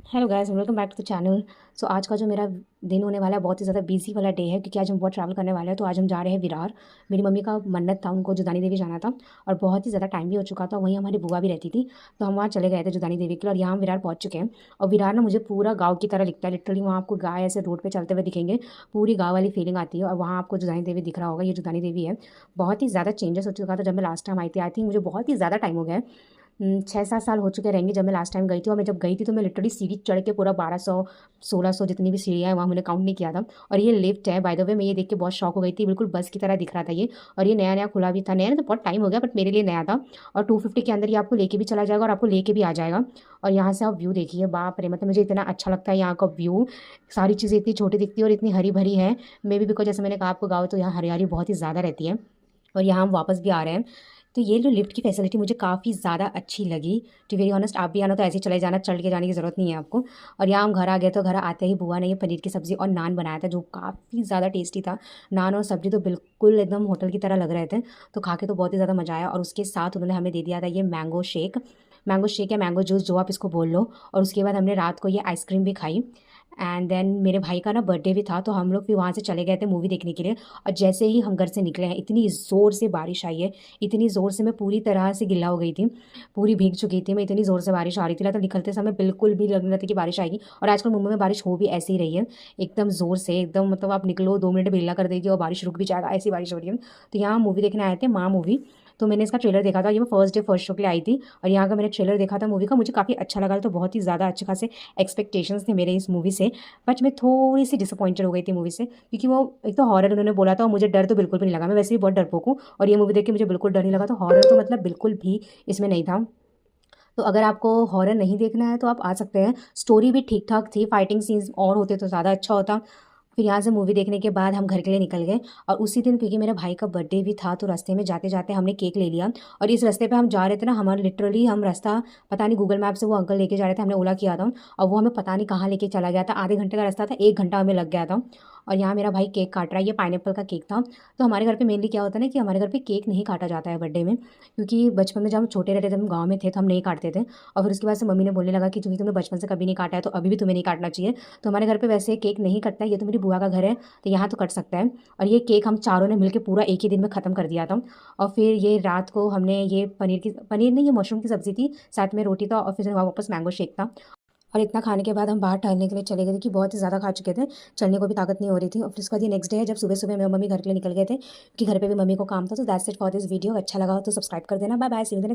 Hello guys, welcome back to the channel. So आज का जो मेरा दिन होने वाला है बहुत ही ज़्यादा बिजी वाला डे है, क्योंकि आज हम बहुत ट्रैवल करने वाले हैं। तो आज हम जा रहे हैं विरार। मेरी मम्मी का मन्नत था, उनको जुदानी देवी जाना था और बहुत ही ज़्यादा टाइम भी हो चुका था। वहीं हमारी बुआ भी रहती थी, तो हम वहाँ चले गए थे जुदानी देवी के लिए। और यहाँ हम विरार पहुँच चुके हैं। और विरार ना मुझे पूरा गाँव की तरह दिखता है। लिटरली वहाँ आपको गाय ऐसे रोड पर चलते हुए दिखेंगे, पूरी गाँव वाली फीलिंग आती है। और वहाँ आपको जुदानी देवी दिख रहा होगा, ये जुदानी देवी है। बहुत ही ज़्यादा चेंजेस हो चुका था जब मैं लास्ट टाइम आई थी। आई थिंक मुझे बहुत ही ज़्यादा टाइम हो गया है। 6-7 साल हो चुके रहेंगे जब मैं लास्ट टाइम गई थी। और मैं जब गई थी तो मैं लिटरली सीढ़ी चढ़ के पूरा 1200-1600 जितनी भी सीढ़ियाँ हैं वहाँ मैंने काउंट नहीं किया था। और ये लिफ्ट है, बाय द वे। मैं ये देख के बहुत शॉक हो गई थी, बिल्कुल बस की तरह दिख रहा था ये। और ये नया नया खुला भी था। नया तो बहुत टाइम हो गया, बट मेरे लिए नया था। और 250 के अंदर ये आपको लेके भी चला जाएगा और आपको लेके भी आ जाएगा। और यहाँ से आप व्यू देखिए, बाप रे, मतलब मुझे इतना अच्छा लगता है यहाँ का व्यू। सारी चीज़ें इतनी छोटी दिखती है और इतनी हरी भरी है। मे बी बिकॉज जैसे मैंने कहा आपको, गाँव तो यहाँ हरियाली बहुत ही ज़्यादा रहती है। और यहाँ हम वापस भी आ रहे हैं। तो ये जो लिफ्ट की फैसिलिटी मुझे काफ़ी ज़्यादा अच्छी लगी। टू वेरी ऑनेस्ट, आप भी आना तो ऐसे ही चले जाना, चढ़ के जाने की ज़रूरत नहीं है आपको। और यहाँ हम घर आ गए, तो घर आते ही बुआ ने ये पनीर की सब्ज़ी और नान बनाया था, जो काफ़ी ज़्यादा टेस्टी था। नान और सब्ज़ी तो बिल्कुल एकदम होटल की तरह लग रहे थे। तो खा के तो बहुत ही ज़्यादा मज़ा आया। और उसके साथ उन्होंने हमें दे दिया था ये मैंगो शेक। मैंगो शेक या मैंगो जूस, जो आप इसको बोल लो। और उसके बाद हमने रात को ये आइसक्रीम भी खाई। एंड देन मेरे भाई का ना बर्थडे भी था, तो हम लोग फिर वहाँ से चले गए थे मूवी देखने के लिए। और जैसे ही हम घर से निकले हैं, इतनी ज़ोर से बारिश आई है, इतनी ज़ोर से मैं पूरी तरह से गिल्ला हो गई थी, पूरी भीग चुकी थी मैं। इतनी ज़ोर से बारिश आ रही थी, तो निकलते समय बिल्कुल भी लग नहीं रहा था कि बारिश आएगी। और आजकल मुंबई में बारिश हो भी ऐसी ही रही है, एकदम ज़ोर से, एकदम मतलब आप निकलो 2 मिनट में गिल्ला कर देगी और बारिश रुक भी जाएगा, ऐसी बारिश हो रही है। तो यहाँ मूवी देखने आए थे, माँ मूवी। तो मैंने इसका ट्रेलर देखा था, ये मैं फर्स्ट डे फर्स्ट शो के लिए आई थी। और यहाँ का मैंने ट्रेलर देखा था मूवी का, मुझे काफ़ी अच्छा लगा। तो बहुत ही ज़्यादा अच्छे खासे एक्सपेक्टेशंस थे मेरे इस मूवी से। बट मैं थोड़ी सी डिसअपॉइंटेड हो गई थी मूवी से, क्योंकि वो एक तो हॉरर उन्होंने बोला था और मुझे डर तो बिल्कुल भी नहीं लगा। मैं वैसे भी बहुत डरपोक हूँ, और ये मूवी देख के मुझे बिल्कुल डर नहीं लगा। तो हॉरर तो मतलब बिल्कुल भी इसमें नहीं था। तो अगर आपको हॉरर नहीं देखना है तो आप आ सकते हैं। स्टोरी भी ठीक ठाक थी, फाइटिंग सीन्स और होते तो ज़्यादा अच्छा होता। फिर यहाँ से मूवी देखने के बाद हम घर के लिए निकल गए। और उसी दिन, क्योंकि मेरे भाई का बर्थडे भी था, तो रास्ते में जाते जाते हमने केक ले लिया। और इस रास्ते पे हम जा रहे थे ना, हमारा लिटरली हम रास्ता पता नहीं, गूगल मैप से वो अंकल लेके जा रहे थे, हमने ओला किया था। और वो हमें पता नहीं कहाँ लेके चला गया था। आधे घंटे का रास्ता था, 1 घंटा हमें लग गया था। और यहाँ मेरा भाई केक काट रहा है, ये पाइनएप्पल का केक था। तो हमारे घर पे मेनली क्या होता है ना, कि हमारे घर पे केक नहीं काटा जाता है बर्थडे में, क्योंकि बचपन में जब हम छोटे रहते थे, हम गाँव में थे, तो हम नहीं काटते थे। और फिर उसके बाद से मम्मी ने बोलने लगा कि क्योंकि तुमने बचपन से कभी नहीं काटा है, तो अभी भी तुम्हें नहीं काटना चाहिए। तो हमारे घर पे वैसे केक नहीं कटता है, ये तो मेरी बुआ का घर है, तो यहाँ तो कट सकता है। और ये केक हम चारों ने मिलकर पूरा एक ही दिन में ख़त्म कर दिया था। और फिर ये रात को हमने ये पनीर नहीं, ये मशरूम की सब्ज़ी थी, साथ में रोटी था, और फिर वापस मैंगो शेक था। और इतना खाने के बाद हम बाहर टहलने के लिए चले गए थे, कि बहुत ही ज़्यादा खा चुके थे, चलने को भी ताकत नहीं हो रही थी। और फिर उसके बाद ये नेक्स्ट डे है, जब सुबह सुबह मेरे मम्मी घर के लिए निकल गए थे, क्योंकि घर पे भी मम्मी को काम था। तो that's it for this video. अच्छा लगा हो तो सब्सक्राइब कर देना। Bye bye, see you in the